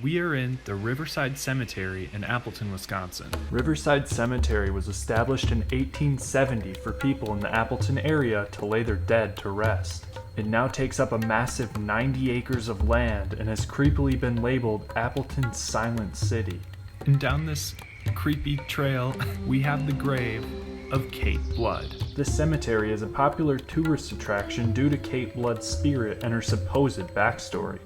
We are in the Riverside Cemetery in Appleton, Wisconsin. Riverside Cemetery was established in 1870 for people in the Appleton area to lay their dead to rest. It now takes up a massive 90 acres of land and has creepily been labeled Appleton's Silent City. And down this creepy trail, we have the grave of Kate Blood. This cemetery is a popular tourist attraction due to Kate Blood's spirit and her supposed backstory.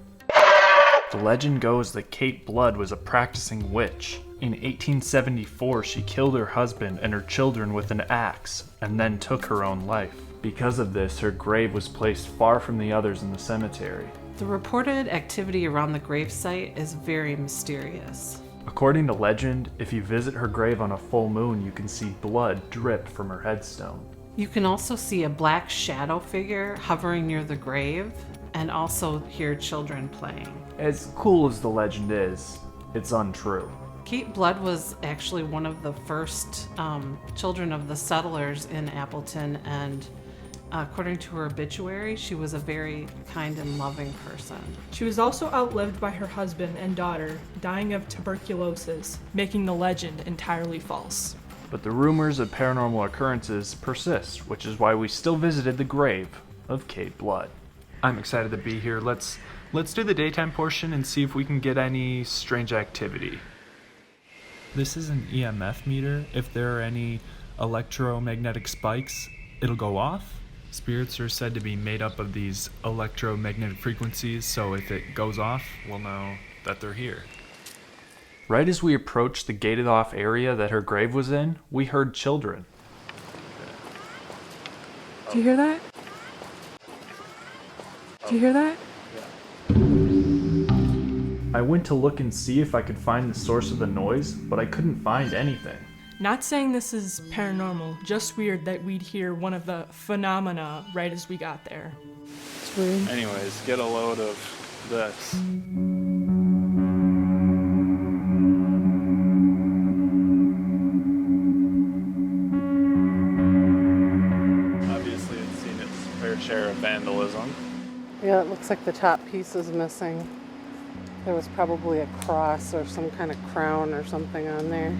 The legend goes that Kate Blood was a practicing witch. In 1874, she killed her husband and her children with an axe, and then took her own life. Because of this, her grave was placed far from the others in the cemetery. The reported activity around the gravesite is very mysterious. According to legend, if you visit her grave on a full moon, you can see blood drip from her headstone. You can also see a black shadow figure hovering near the grave, and also hear children playing. As cool as the legend is, it's untrue. Kate Blood was actually one of the first children of the settlers in Appleton, and according to her obituary, she was a very kind and loving person. She was also outlived by her husband and daughter, dying of tuberculosis, making the legend entirely false. But the rumors of paranormal occurrences persist, which is why we still visited the grave of Kate Blood. I'm excited to be here. Let's do the daytime portion and see if we can get any strange activity. This is an EMF meter. If there are any electromagnetic spikes, it'll go off. Spirits are said to be made up of these electromagnetic frequencies, so if it goes off, we'll know that they're here. Right as we approached the gated off area that her grave was in, we heard children. Do you hear that? Do you hear that? I went to look and see if I could find the source of the noise, but I couldn't find anything. Not saying this is paranormal, just weird that we'd hear one of the phenomena right as we got there. It's weird. Anyways, get a load of this. Obviously, it's seen its fair share of vandalism. Yeah, it looks like the top piece is missing. There was probably a cross or some kind of crown or something on there.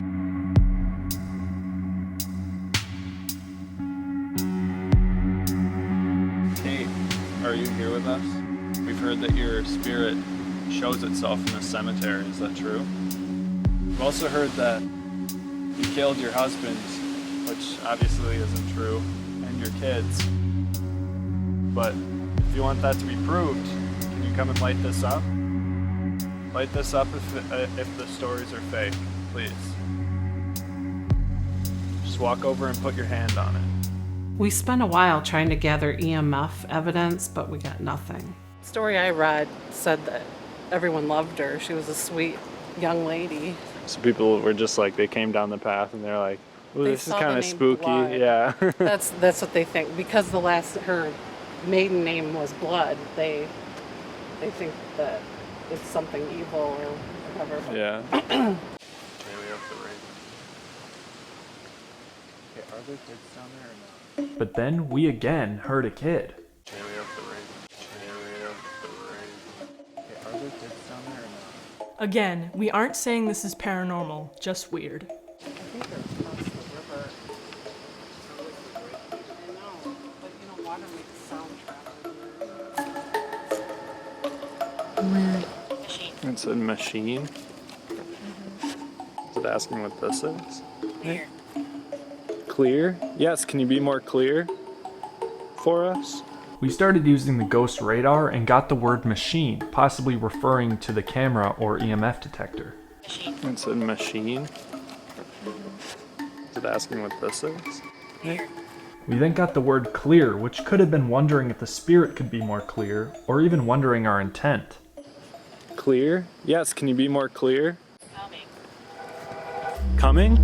Kate, are you here with us? We've heard that your spirit shows itself in the cemetery. Is that true? We've also heard that you killed your husband, which obviously isn't true, and your kids. But if you want that to be proved, can you come and light this up? Light this up if the stories are fake, please. Just walk over and put your hand on it. We spent a while trying to gather EMF evidence, but we got nothing. The story I read said that everyone loved her. She was a sweet young lady. So people were just like, they came down the path and they're like, "Ooh, They this is saw kind the of name spooky." Blood. Yeah. That's what they think. Because her maiden name was Blood, they think that it's something evil or whatever. Yeah. Okay, we have the raven. Okay, are there kids down there or not? But then we again heard a kid. Okay, we have the raven. Okay, we have the raven. Okay, are there kids down there or not? Again, we aren't saying this is paranormal, just weird. I think they're across the river. I know, but water makes sound travel. Weird. It's a machine. Is it asking what this is? Clear. Clear? Yes, can you be more clear for us? We started using the ghost radar and got the word machine, possibly referring to the camera or EMF detector. It's a machine. Is it asking what this is? We then got the word clear, which could have been wondering if the spirit could be more clear, or even wondering our intent. Clear? Yes, can you be more clear? Coming?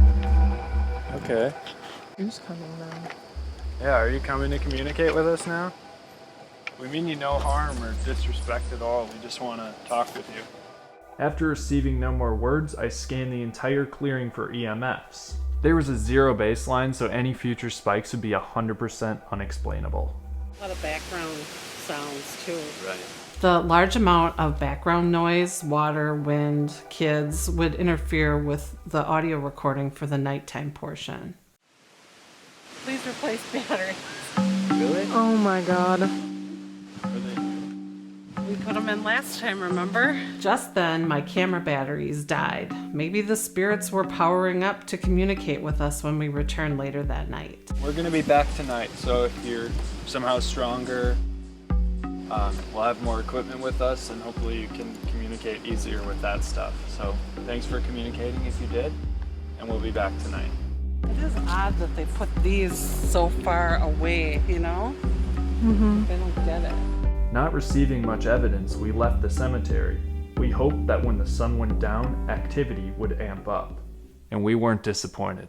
Okay. Who's coming now? Yeah, are you coming to communicate with us now? We mean you no harm or disrespect at all. We just want to talk with you. After receiving no more words, I scanned the entire clearing for EMFs. There was a zero baseline, so any future spikes would be 100% unexplainable. A lot of background sounds too. Right. The large amount of background noise, water, wind, kids would interfere with the audio recording for the nighttime portion. Please replace batteries. Really? Oh my god. Are they new? We put them in last time, remember? Just then, my camera batteries died. Maybe the spirits were powering up to communicate with us when we returned later that night. We're gonna be back tonight, so if you're somehow stronger, we'll have more equipment with us, and hopefully you can communicate easier with that stuff. So thanks for communicating if you did, and we'll be back tonight. It is odd that they put these so far away, you know? They don't get it. Not receiving much evidence, we left the cemetery. We hoped that when the sun went down, activity would amp up. And we weren't disappointed.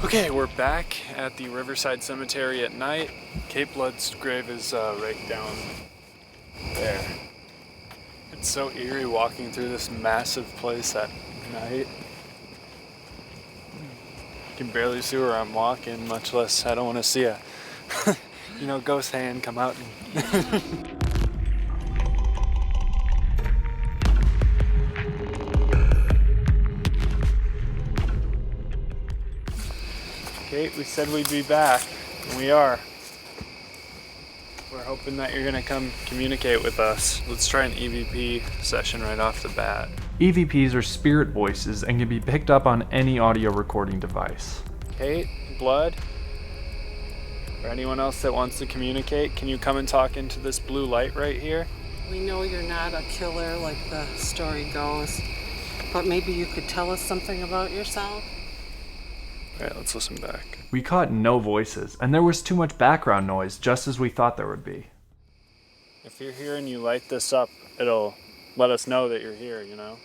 Okay, we're back at the Riverside Cemetery at night. Kate Blood's grave is right down there. It's so eerie walking through this massive place at night. I can barely see where I'm walking, much less I don't want to see a ghost hand come out and Kate, we said we'd be back, and we are. We're hoping that you're gonna come communicate with us. Let's try an EVP session right off the bat. EVPs are spirit voices and can be picked up on any audio recording device. Kate, Blood, or anyone else that wants to communicate, can you come and talk into this blue light right here? We know you're not a killer like the story goes, but maybe you could tell us something about yourself? All right, let's listen back. We caught no voices, and there was too much background noise, just as we thought there would be. If you're here and you light this up, it'll let us know that you're here, you know?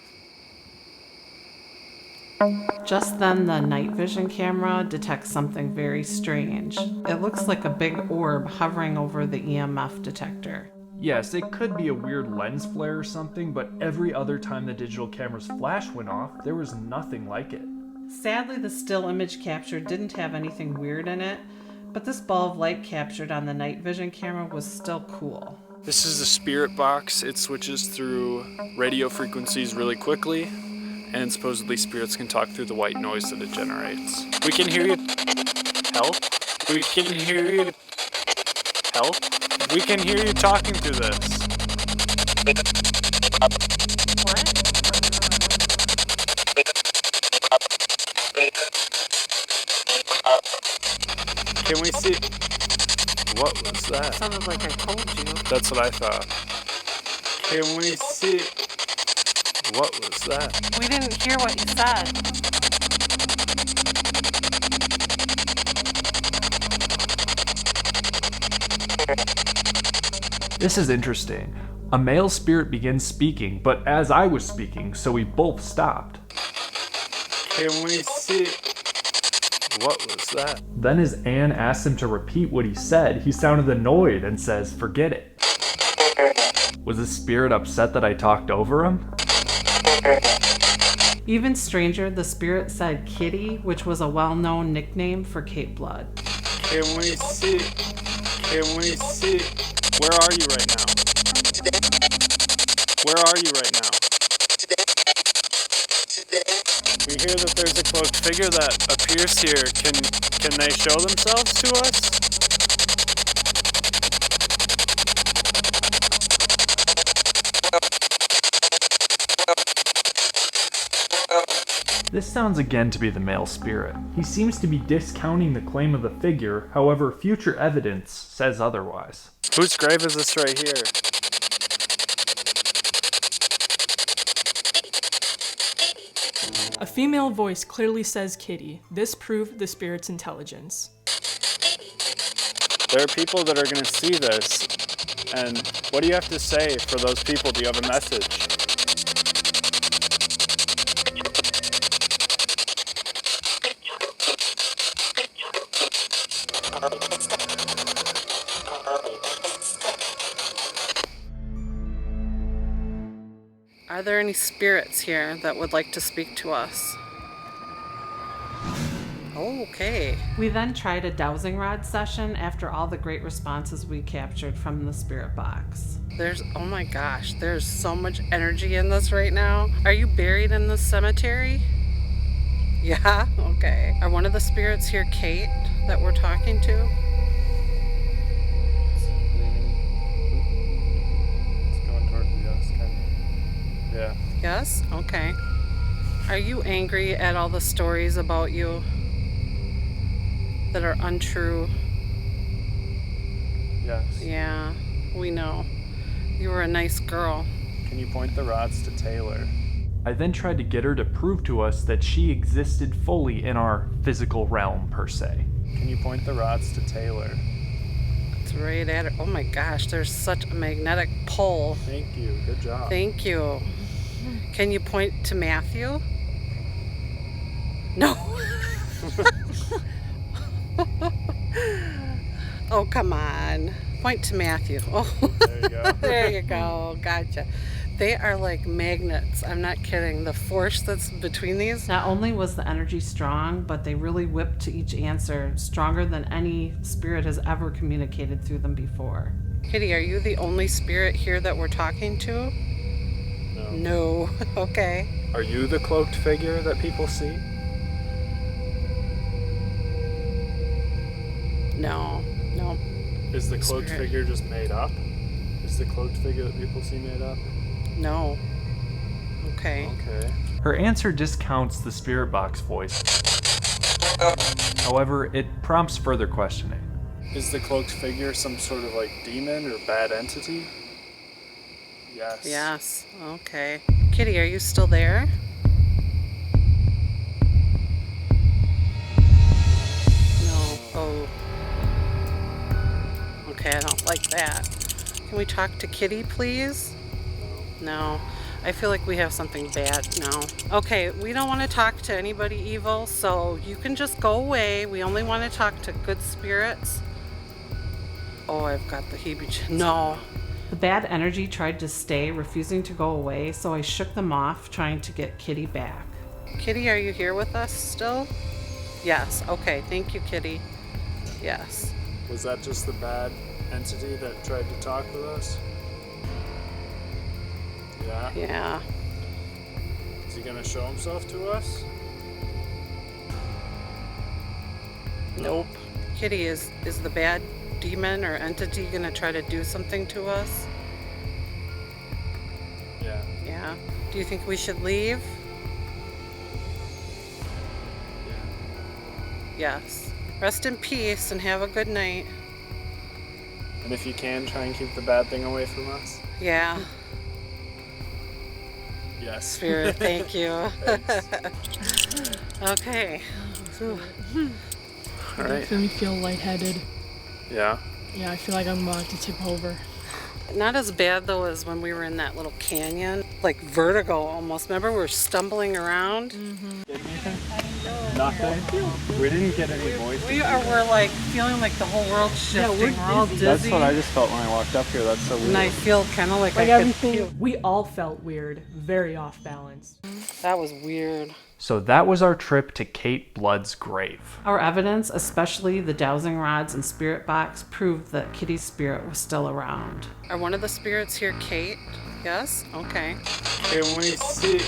Just then, the night vision camera detects something very strange. It looks like a big orb hovering over the EMF detector. Yes, it could be a weird lens flare or something, but every other time the digital camera's flash went off, there was nothing like it. Sadly, the still image capture didn't have anything weird in it, but this ball of light captured on the night vision camera was still cool. This is the spirit box. It switches through radio frequencies really quickly, and supposedly spirits can talk through the white noise that it generates. We can hear you. Help? We can hear you. Help? We can hear you talking through this. What? Can we see? What was that? Sounded like I told you. That's what I thought. Can we see? What was that? We didn't hear what you said. This is interesting. A male spirit begins speaking, but as I was speaking, so we both stopped. Can we see? What was that? Then as Anne asked him to repeat what he said, he sounded annoyed and says, "Forget it." Was the spirit upset that I talked over him? Even stranger, the spirit said Kitty, which was a well-known nickname for Kate Blood. Can we see? Can we see? Where are you right now? Where are you right now? We hear that there's a cloaked figure that appears here. Can they show themselves to us? This sounds again to be the male spirit. He seems to be discounting the claim of the figure, however, future evidence says otherwise. Whose grave is this right here? A female voice clearly says Kitty. This proved the spirit's intelligence. There are people that are going to see this, and what do you have to say for those people? Do you have a message? Are there any spirits here that would like to speak to us? Okay. We then tried a dowsing rod session after all the great responses we captured from the spirit box. Oh my gosh, there's so much energy in this right now. Are you buried in the cemetery? Yeah? Okay. Are one of the spirits here Kate that we're talking to? It's going towards the yes, kind of. Yeah. Yes? Okay. Are you angry at all the stories about you that are untrue? Yes. Yeah, we know. You were a nice girl. Can you point the rods to Taylor? I then tried to get her to prove to us that she existed fully in our physical realm, per se. Can you point the rods to Taylor? It's right at her. Oh my gosh, there's such a magnetic pull. Thank you. Good job. Thank you. Can you point to Matthew? No. Oh, come on. Point to Matthew. Oh, There you go. there you go. Gotcha. They are like magnets. I'm not kidding. The force that's between these. Not only was the energy strong, but they really whipped to each answer, stronger than any spirit has ever communicated through them before. Kitty, are you the only spirit here that we're talking to? No. No. Okay. Are you the cloaked figure that people see? No. No. Is the cloaked Spirit. figure just made up? Is the cloaked figure that people see made up? No. Okay. Okay. Her answer discounts the spirit box voice. However, it prompts further questioning. Is the cloaked figure some sort of like demon or bad entity? Yes. Yes. Okay. Kitty, are you still there? No. Oh. Okay, I don't like that. Can we talk to Kitty, please? No. I feel like we have something bad now. Okay, we don't want to talk to anybody evil, so you can just go away. We only want to talk to good spirits. Oh, I've got the heebie. No. The bad energy tried to stay, refusing to go away, so I shook them off, trying to get Kitty back. Kitty, are you here with us still? Yes. Okay. Thank you, Kitty. Yes. Was that just the bad entity that tried to talk with us? Yeah. Yeah. Is he gonna show himself to us? Nope. Kitty, is the bad demon or entity gonna try to do something to us? Yeah. Yeah. Do you think we should leave? Yeah. Yes. Rest in peace and have a good night. And if you can, try and keep the bad thing away from us. Yeah. Yes. Spirit, thank you. Thanks. Okay. All right. Making me feel lightheaded. Yeah. Yeah, I feel like I'm about to tip over. Not as bad though as when we were in that little canyon, like vertigo almost. Remember we were stumbling around? Get anything? Nothing. We didn't get any voices. We're like feeling like the whole world's shifting. We're all dizzy. That's what I just felt when I walked up here. That's so weird. And I feel kind of like Like I could everything, feel. we all felt weird, very off balance. That was weird. So that was our trip to Kate Blood's grave. Our evidence, especially the dowsing rods and spirit box, proved that Kitty's spirit was still around. Are one of the spirits here Kate? Yes? Okay. Can we see?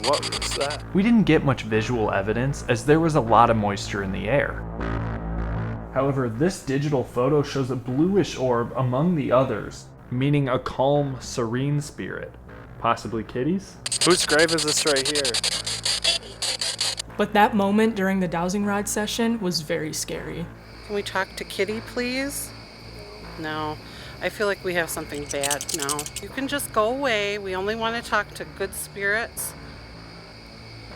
What was that? We didn't get much visual evidence as there was a lot of moisture in the air. However, this digital photo shows a bluish orb among the others, meaning a calm, serene spirit. Possibly Kitty's? Whose grave is this right here? But that moment during the dowsing rod session was very scary. Can we talk to Kitty, please? No. I feel like we have something bad now. You can just go away. We only want to talk to good spirits.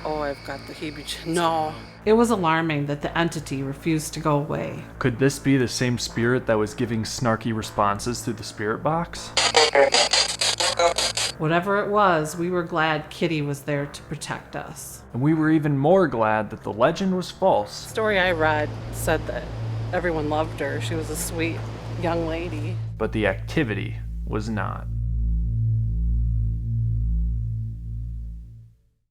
Oh, I've got the heebie. No. It was alarming that the entity refused to go away. Could this be the same spirit that was giving snarky responses through the spirit box? Whatever it was, we were glad Kitty was there to protect us. And we were even more glad that the legend was false. The story I read said that everyone loved her. She was a sweet young lady. But the activity was not.